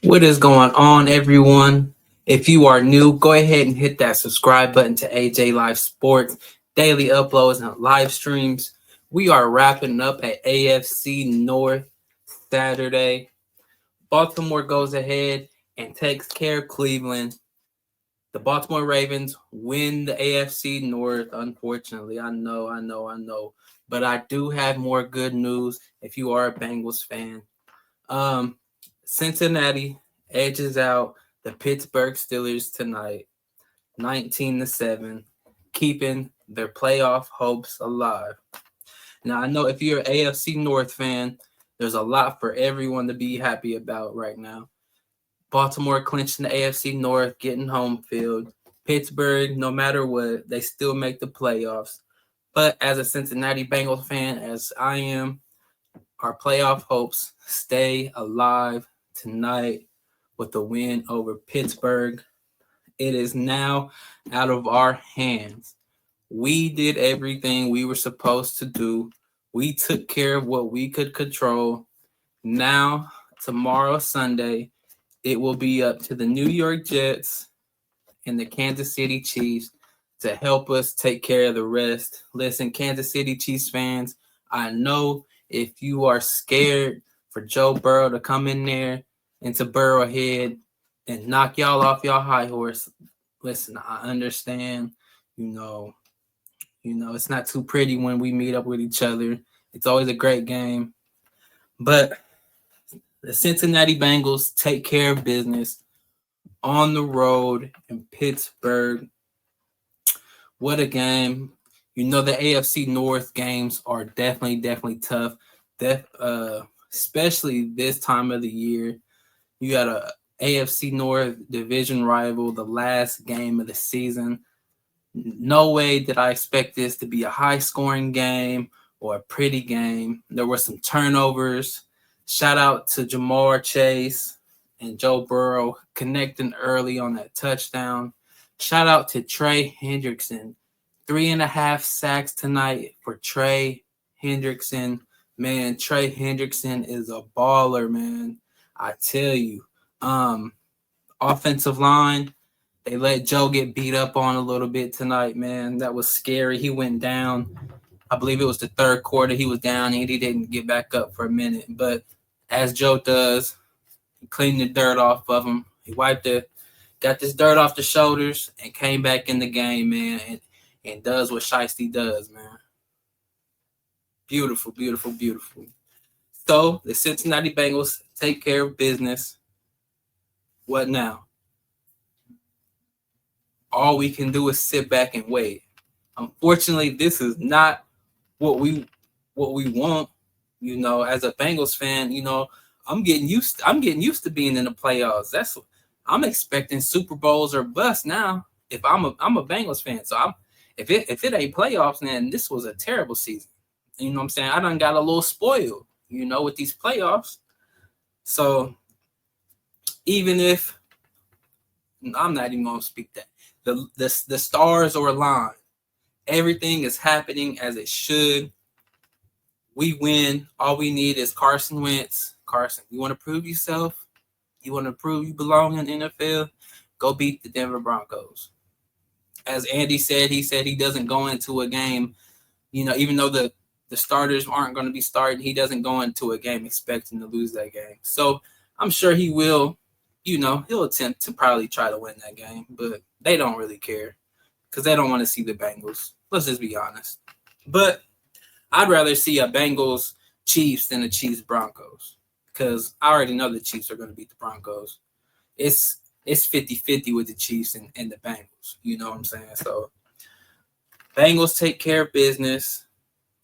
What is going on, everyone? If you are new, go ahead and hit that subscribe button to AJ Live Sports, daily uploads and live streams. We are wrapping up at AFC North Saturday. Baltimore goes ahead and takes care of Cleveland. The Baltimore Ravens win the AFC North. Unfortunately, I know. But I do have more good news if you are a Bengals fan. Um, Cincinnati edges out the Pittsburgh Steelers tonight, 19-7, keeping their playoff hopes alive. Now I know if you're an AFC North fan, there's a lot for everyone to be happy about right now. Baltimore clinching the AFC North, getting home field. Pittsburgh, no matter what, they still make the playoffs. But as a Cincinnati Bengals fan, as I am, our playoff hopes stay alive tonight with the win over Pittsburgh. It is now out of our hands. We did everything we were supposed to do. We took care of what we could control. Now, tomorrow, Sunday, it will be up to the New York Jets and the Kansas City Chiefs to help us take care of the rest. Listen, Kansas City Chiefs fans, I know if you are scared for Joe Burrow to come in there and to burrow ahead and knock y'all off y'all high horse, listen, I understand. You know, it's not too pretty when we meet up with each other. It's always a great game. But the Cincinnati Bengals take care of business on the road in Pittsburgh. What a game. The AFC North games are definitely tough. Especially this time of the year. You got a AFC North division rival, the last game of the season. No way did I expect this to be a high-scoring game or a pretty game. There were some turnovers. Shout out to Jamar Chase and Joe Burrow connecting early on that touchdown. Shout out to Trey Hendrickson. 3.5 sacks tonight for Trey Hendrickson. Man, Trey Hendrickson is a baller, man. I tell you. Offensive line, they let Joe get beat up on a little bit tonight, man. That was scary. He went down. I believe it was the third quarter. He was down and he didn't get back up for a minute. But as Joe does, he cleaned the dirt off of him. He got this dirt off the shoulders and came back in the game, man, and does what Shiesty does, man. Beautiful. So the Cincinnati Bengals take care of business. What now? All we can do is sit back and wait. Unfortunately, this is not what we want. As a Bengals fan, I'm getting used to being in the playoffs. I'm expecting Super Bowls or bust now. If I'm a Bengals fan, so if it ain't playoffs, then this was a terrible season. You know what I'm saying? I done got a little spoiled, with these playoffs. So even if I'm not even gonna speak that the stars are aligned, everything is happening as it should. We win. All we need is Carson Wentz. Carson, you want to prove yourself? You want to prove you belong in the NFL? Go beat the Denver Broncos. As Andy said, he doesn't go into a game, even though the starters aren't going to be starting, he doesn't go into a game expecting to lose that game. So I'm sure he will, he'll attempt to probably try to win that game, but they don't really care because they don't want to see the Bengals. Let's just be honest. But I'd rather see a Bengals Chiefs than a Chiefs Broncos because I already know the Chiefs are going to beat the Broncos. It's 50-50 with the Chiefs and the Bengals. You know what I'm saying? So Bengals take care of business.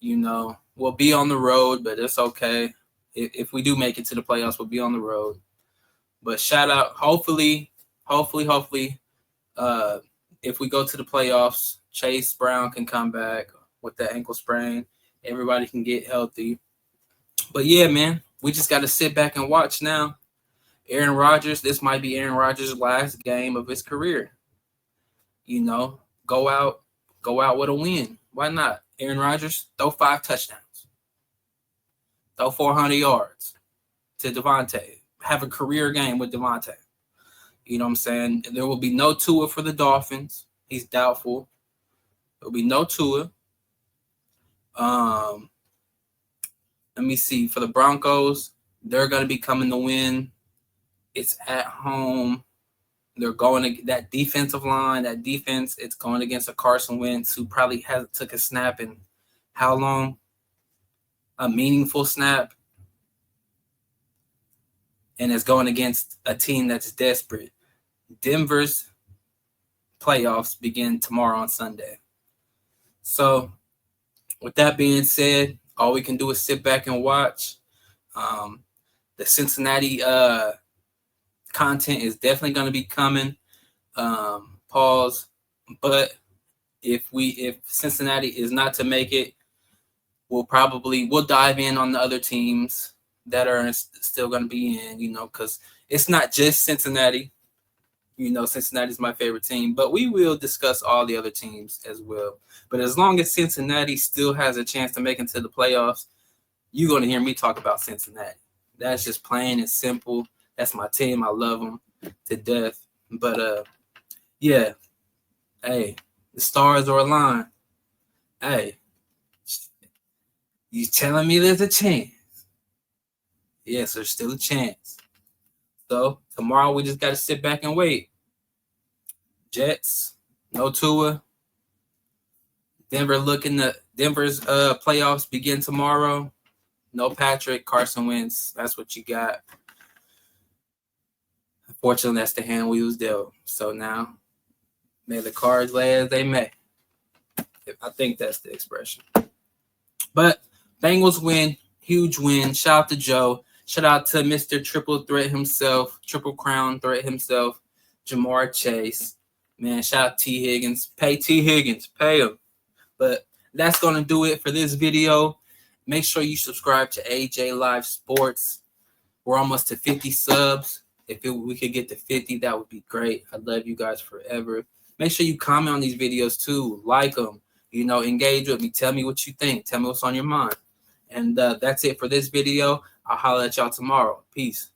We'll be on the road, but it's okay. If we do make it to the playoffs, we'll be on the road. But shout out, hopefully, if we go to the playoffs, Chase Brown can come back with the ankle sprain. Everybody can get healthy. But yeah, man, we just got to sit back and watch now. Aaron Rodgers, this might be Aaron Rodgers' last game of his career. Go out with a win. Why not? Aaron Rodgers, throw 5 touchdowns. Throw 400 yards to Devontae. have a career game with Devontae. You know what I'm saying? There will be no Tua for the Dolphins. He's doubtful. There will be no Tua. Let me see. For the Broncos, they're going to be coming to win. It's at home. They're going to that defensive line, that defense. It's going against a Carson Wentz who probably hasn't took a snap in how long? A meaningful snap. And it's going against a team that's desperate. Denver's playoffs begin tomorrow on Sunday. So, with that being said, all we can do is sit back and watch. The Cincinnati content is definitely going to be coming. Pause. But if Cincinnati is not to make it, we'll dive in on the other teams that are still going to be in, because it's not just Cincinnati. Cincinnati's my favorite team, but we will discuss all the other teams as well. But as long as Cincinnati still has a chance to make it to the playoffs, you're going to hear me talk about Cincinnati. That's just plain and simple. That's my team. I love them to death. But, yeah. Hey, the stars are aligned. Hey, you telling me there's a chance? Yes, there's still a chance. So, tomorrow we just got to sit back and wait. Jets, no Tua. Denver's playoffs begin tomorrow. No Patrick, Carson Wentz. That's what you got. Unfortunately, that's the hand we was dealt. So now, may the cards lay as they may. I think that's the expression. But Bengals win. Huge win. Shout out to Joe. Shout out to Mr. Triple Crown Threat himself, Jamar Chase. Man, shout out T. Higgins. Pay T. Higgins. Pay him. But that's going to do it for this video. Make sure you subscribe to AJ Live Sports. We're almost to 50 subs. If we could get to 50, that would be great. I love you guys forever. Make sure you comment on these videos too. Like them. Engage with me. Tell me what you think. Tell me what's on your mind. And that's it for this video. I'll holler at y'all tomorrow. Peace.